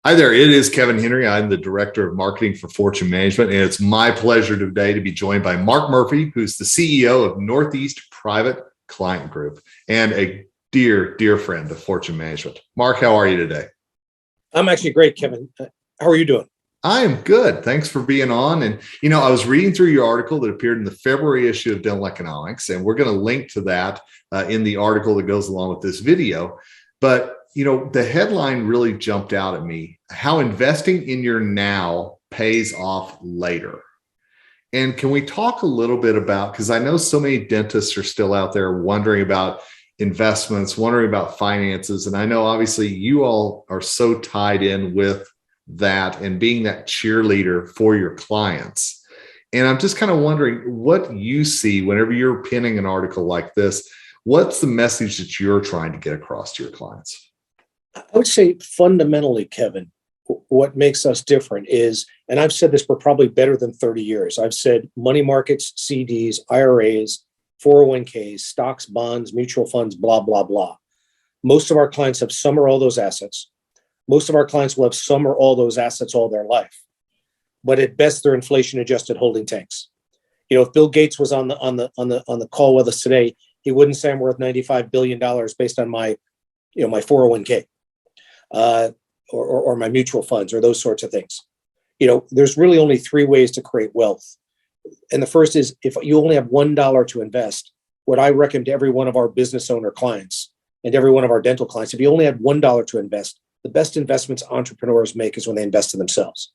Hi there. It is Kevin Henry. I'm the Director of Marketing for Fortune Management, and it's my pleasure today to be joined by Mark Murphy, who's the CEO of Northeast Private Client Group and a dear, dear friend of Fortune Management. Mark, how are you today? I'm actually great, Kevin. How are you doing? I am good. Thanks for being on. And, I was reading through your article that appeared in the February issue of Dental Economics, and we're going to link to that in the article that goes along with this video. But the headline really jumped out at me: how investing in your now pays off later. And can we talk a little bit about, because I know so many dentists are still out there wondering about investments, wondering about finances. And I know obviously you all are so tied in with that and being that cheerleader for your clients. And I'm just kind of wondering what you see whenever you're penning an article like this. What's the message that you're trying to get across to your clients? I would say fundamentally, Kevin, what makes us different is, and I've said this for probably better than 30 years, I've said money markets, CDs, IRAs, 401ks, stocks, bonds, mutual funds, blah, blah, blah. Most of our clients have some or all those assets. Most of our clients will have some or all those assets all their life. But at best, they're inflation adjusted holding tanks. If Bill Gates was on the call with us today, he wouldn't say I'm worth $95 billion based on my 401k. Or my mutual funds or those sorts of things. There's really only three ways to create wealth. And the first is, if you only have $1 to invest, what I recommend to every one of our business owner clients and every one of our dental clients, if you only had $1 to invest, the best investments entrepreneurs make is when they invest in themselves.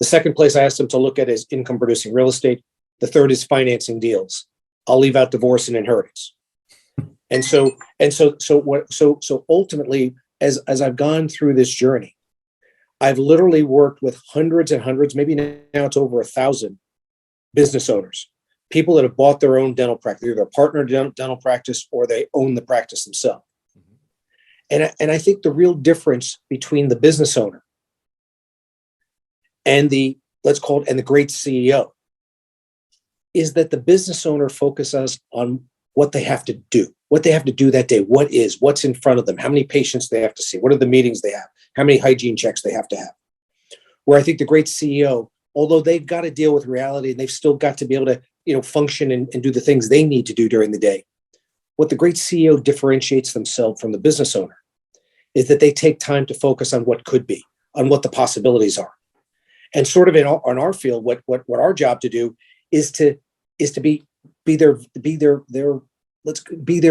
The second place I ask them to look at is income producing real estate. The third is financing deals. I'll leave out divorce and inheritance. And so ultimately, as I've gone through this journey, I've literally worked with hundreds and hundreds, maybe now it's over 1,000 business owners, people that have bought their own dental practice, either a partner dental practice or they own the practice themselves. And I think the real difference between the business owner and the great CEO is that the business owner focuses on what they have to do that day, what's in front of them, how many patients they have to see, what are the meetings they have, how many hygiene checks they have to have. Where I think the great CEO, although they've got to deal with reality and they've still got to be able to, function and do the things they need to do during the day, what the great CEO differentiates themselves from the business owner is that they take time to focus on what could be, on what the possibilities are. And sort of on our field, what our job to do is to be their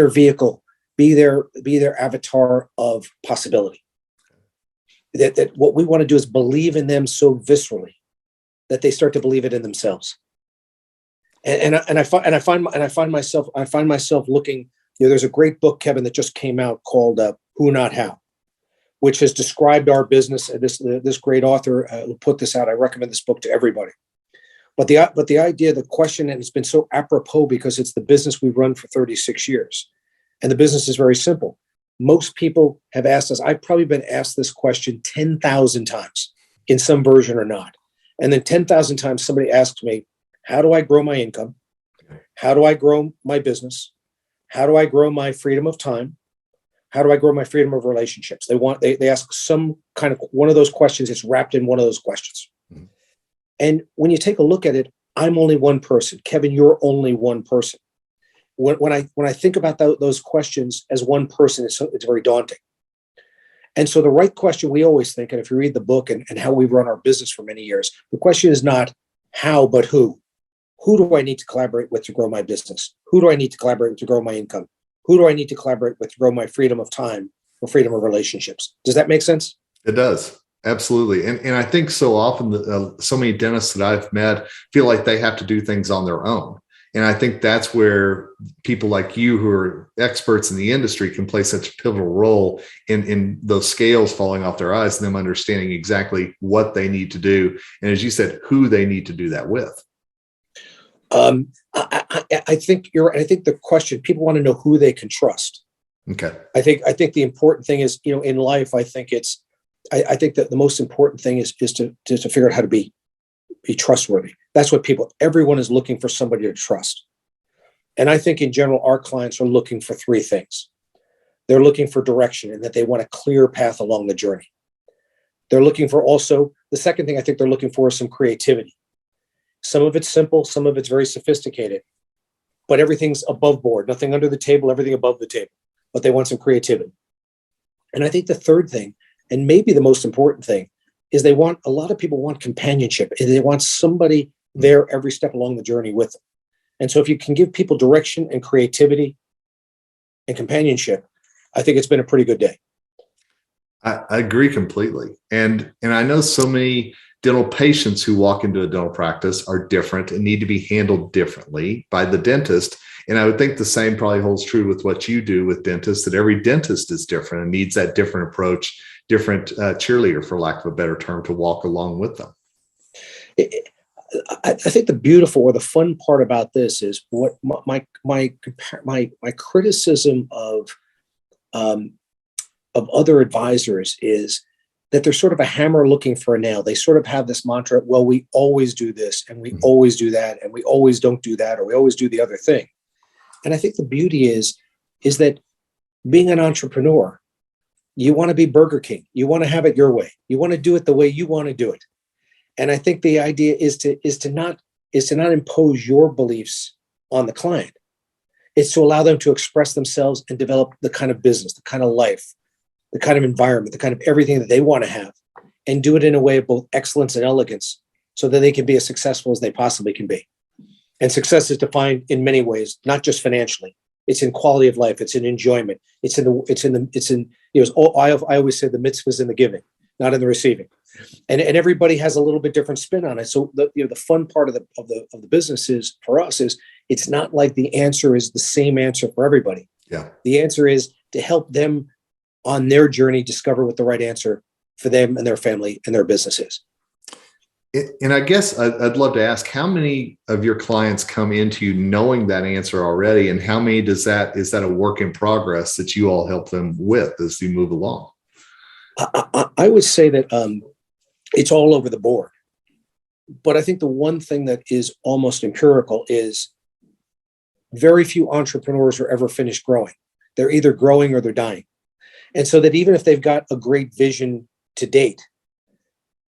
vehicle, be their avatar of possibility. That what we want to do is believe in them so viscerally that they start to believe it in themselves. And I find myself looking. There's a great book, Kevin, that just came out called "Who Not How," which has described our business. This great author who put this out. I recommend this book to everybody. But the idea, the question, and it's been so apropos because it's the business we've run for 36 years. And the business is very simple. Most people have asked us, I've probably been asked this question 10,000 times in some version or not. And then 10,000 times somebody asks me, how do I grow my income? How do I grow my business? How do I grow my freedom of time? How do I grow my freedom of relationships? They ask some kind of one of those questions. It's wrapped in one of those questions. Mm-hmm. And when you take a look at it, I'm only one person. Kevin, you're only one person. When I think about those questions as one person, it's very daunting. And so the right question we always think, and if you read the book and how we've run our business for many years, the question is not how, but who. Who do I need to collaborate with to grow my business? Who do I need to collaborate with to grow my income? Who do I need to collaborate with to grow my freedom of time or freedom of relationships? Does that make sense? It does. Absolutely. And I think so often so many dentists that I've met feel like they have to do things on their own. And I think that's where people like you who are experts in the industry can play such a pivotal role in those scales falling off their eyes and them understanding exactly what they need to do. And as you said, who they need to do that with. I think you're right. I think the question, people want to know who they can trust. Okay. I think the important thing is, in life, I think that the most important thing is to figure out how to be trustworthy. That's what everyone is looking for, somebody to trust. And I think in general, our clients are looking for three things. They're looking for direction and that they want a clear path along the journey. They're looking for also, the second thing I think they're looking for is some creativity. Some of it's simple, some of it's very sophisticated, but everything's above board, nothing under the table, everything above the table. But they want some creativity. And I think the third thing, and maybe the most important thing, is a lot of people want companionship. And they want somebody there every step along the journey with them. And so if you can give people direction and creativity and companionship, I think it's been a pretty good day. I agree completely. And I know so many dental patients who walk into a dental practice are different and need to be handled differently by the dentist. And I would think the same probably holds true with what you do with dentists, that every dentist is different and needs that different approach, different cheerleader, for lack of a better term, to walk along with them. I think the beautiful or the fun part about this is what my criticism of other advisors is that they're sort of a hammer looking for a nail. They sort of have this mantra, well, we always do this and we always do that and we always don't do that, or we always do the other thing. And I think the beauty is that being an entrepreneur, you want to be Burger King. You want to have it your way. You want to do it the way you want to do it. And I think the idea is to not impose your beliefs on the client. It's to allow them to express themselves and develop the kind of business, the kind of life, the kind of environment, the kind of everything that they want to have, and do it in a way of both excellence and elegance so that they can be as successful as they possibly can be. And success is defined in many ways, not just financially. It's in quality of life. It's in enjoyment. I always say the mitzvah is in the giving, not in the receiving. And everybody has a little bit different spin on it. So the fun part of the business is, for us, is it's not like the answer is the same answer for everybody. Yeah. The answer is to help them on their journey discover what the right answer for them and their family and their business is. And I guess I'd love to ask, how many of your clients come into you knowing that answer already, and how many is that a work in progress that you all help them with as you move along? I would say that it's all over the board. But I think the one thing that is almost empirical is very few entrepreneurs are ever finished growing. They're either growing or they're dying. And so that even if they've got a great vision to date,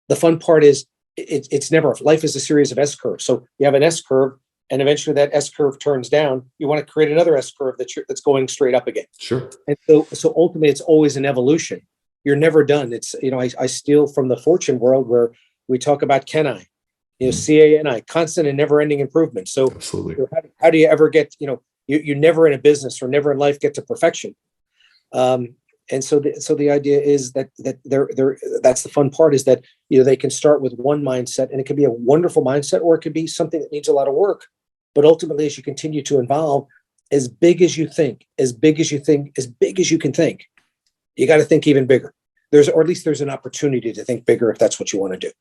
the fun part is it's never, life is a series of S curves. So you have an S curve, and eventually that S curve turns down. You want to create another S curve that's going straight up again. Sure. And so ultimately it's always an evolution. You're never done. It's, I steal from the Fortune world where we talk about CANI, CANI, constant and never ending improvement. So absolutely. How do you ever get, you never in a business or never in life get to perfection. And so the idea is that that's the fun part, is that they can start with one mindset, and it can be a wonderful mindset, or it could be something that needs a lot of work. But ultimately, as you continue to evolve, as big as you think, as big as you can think, you got to think even bigger. Or at least there's an opportunity to think bigger if that's what you want to do.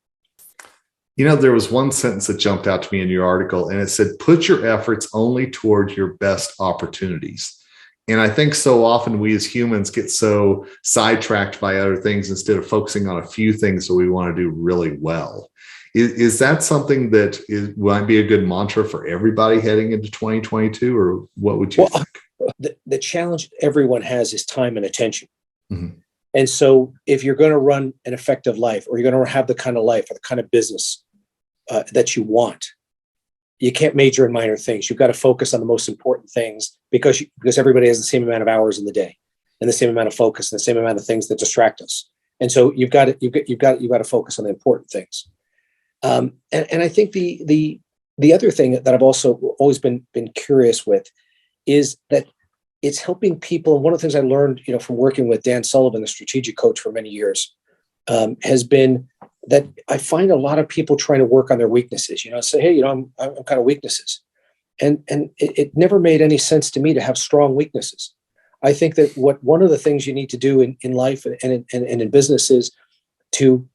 There was one sentence that jumped out to me in your article, and it said, put your efforts only toward your best opportunities. And I think so often we as humans get so sidetracked by other things instead of focusing on a few things that we want to do really well. Is that something that might be a good mantra for everybody heading into 2022, or what would you think? The challenge everyone has is time and attention. Mm-hmm. And so if you're going to run an effective life, or you're going to have the kind of life or the kind of business that you want, you can't major in minor things. You've got to focus on the most important things, because everybody has the same amount of hours in the day, and the same amount of focus, and the same amount of things that distract us. And so you've got to focus on the important things. And I think the other thing that I've also always been curious with is that it's helping people. And one of the things I learned, from working with Dan Sullivan, the strategic coach for many years, has been that I find a lot of people trying to work on their weaknesses, say, hey, I'm kind of weaknesses. And it never made any sense to me to have strong weaknesses. I think that one of the things you need to do in life and in business is to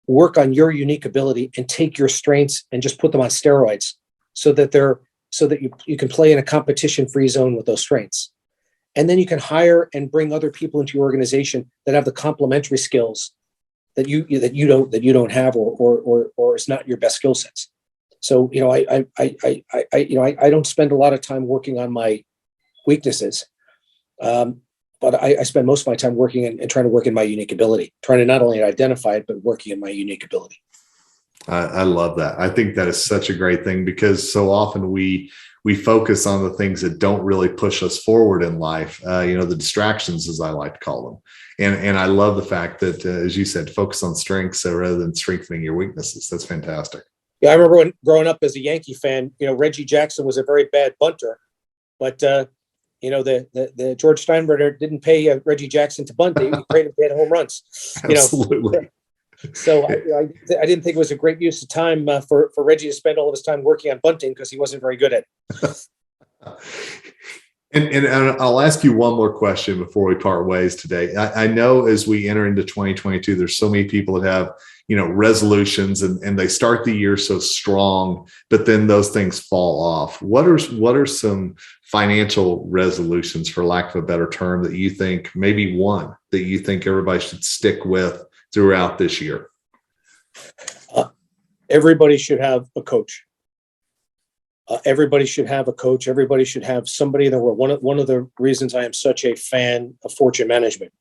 work on your unique ability and take your strengths and just put them on steroids so that you can play in a competition-free zone with those strengths. And then you can hire and bring other people into your organization that have the complementary skills that you don't have, or it's not your best skill sets. So I don't spend a lot of time working on my weaknesses. but I spend most of my time working and trying to work in my unique ability, trying to not only identify it, but working in my unique ability. I love that. I think that is such a great thing, because so often we focus on the things that don't really push us forward in life. The distractions, as I like to call them. And I love the fact that, as you said, focus on strengths rather than strengthening your weaknesses. That's fantastic. Yeah, I remember when growing up as a Yankee fan, Reggie Jackson was a very bad bunter, but the George Steinbrenner didn't pay Reggie Jackson to bunt. He paid him to hit home runs. Absolutely. So I didn't think it was a great use of time for Reggie to spend all of his time working on bunting, because he wasn't very good at it. And I'll ask you one more question before we part ways today. I know as we enter into 2022, there's so many people that have, resolutions and they start the year so strong, but then those things fall off. What are some financial resolutions, for lack of a better term, that you think, maybe one that you think everybody should stick with throughout this year? Everybody should have a coach. Everybody should have a coach. Everybody should have somebody in the world. One of the reasons I am such a fan of Fortune Management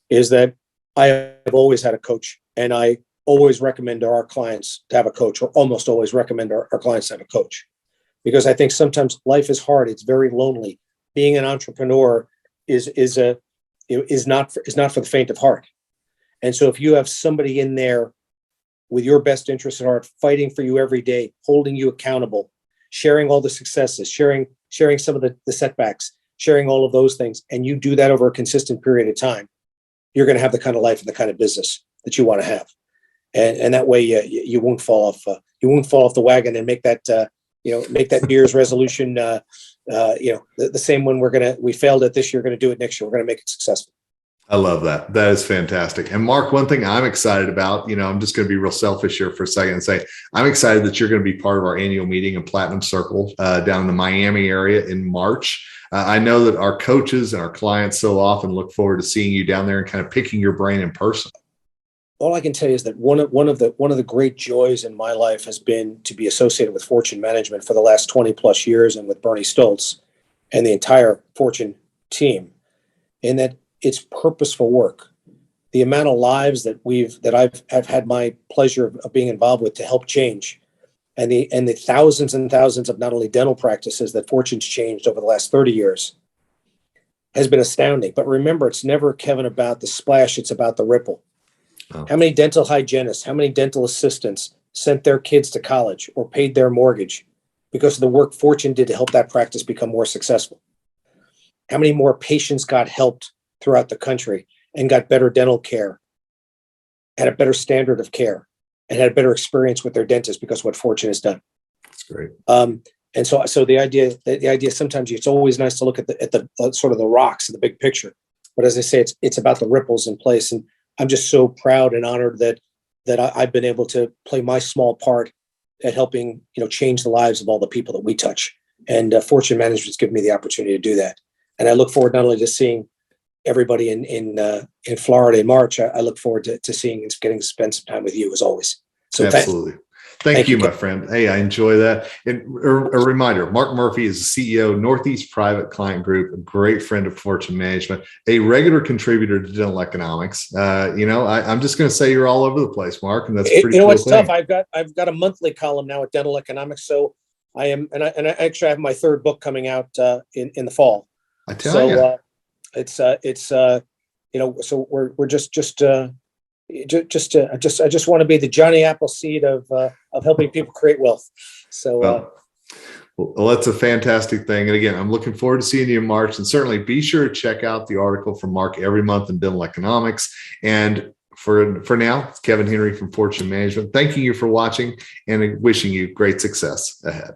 is that I have always had a coach, and I always recommend to our clients to have a coach, or almost always recommend our clients to have a coach, because I think sometimes life is hard. It's very lonely. Being an entrepreneur is not for the faint of heart. And so if you have somebody in there with your best interest at heart, fighting for you every day, holding you accountable, sharing all the successes, sharing some of the setbacks, sharing all of those things, and you do that over a consistent period of time, you're going to have the kind of life and the kind of business that you want to have. And that way you won't fall off the wagon and make that New Year's resolution the same one we failed at this year, going to do it next year. We're going to make it successful. I love that. That is fantastic. And Mark, one thing I'm excited about, I'm just going to be real selfish here for a second and say, I'm excited that you're going to be part of our annual meeting in Platinum Circle down in the Miami area in March. I know that our coaches and our clients so often look forward to seeing you down there and kind of picking your brain in person. All I can tell you is that one of the great joys in my life has been to be associated with Fortune Management for the last 20 plus years, and with Bernie Stoltz and the entire Fortune team, in that it's purposeful work. The amount of lives that I've had my pleasure of being involved with to help change, and the thousands and thousands of not only dental practices that Fortune's changed over the last 30 years has been astounding. But remember, it's never, Kevin, about the splash, it's about the ripple. Oh. How many dental hygienists, how many dental assistants sent their kids to college or paid their mortgage because of the work Fortune did to help that practice become more successful? How many more patients got helped throughout the country and got better dental care, had a better standard of care, and had a better experience with their dentist because of what Fortune has done? That's great. And so the idea sometimes it's always nice to look at the sort of the rocks in the big picture, but as I say, it's about the ripples in place. And I'm just so proud and honored that I've been able to play my small part at helping change the lives of all the people that we touch. And Fortune Management's given me the opportunity to do that. And I look forward not only to seeing everybody in Florida in March. I look forward to seeing and getting to spend some time with you as always. So absolutely. Thank you, my friend. Hey, I enjoy that. And a reminder, Mark Murphy is the CEO, Northeast Private Client Group, a great friend of Fortune Management, a regular contributor to Dental Economics. I'm just going to say you're all over the place, Mark, and that's pretty cool. What's tough? I've got a monthly column now at Dental Economics. So I am, and I actually have my third book coming out in the fall. I tell you. So we're I just want to be the Johnny Appleseed of helping people create wealth. So, well, that's a fantastic thing. And again, I'm looking forward to seeing you in March, and certainly be sure to check out the article from Mark every month in Dental Economics. And for now, it's Kevin Henry from Fortune Management. Thanking you for watching and wishing you great success ahead.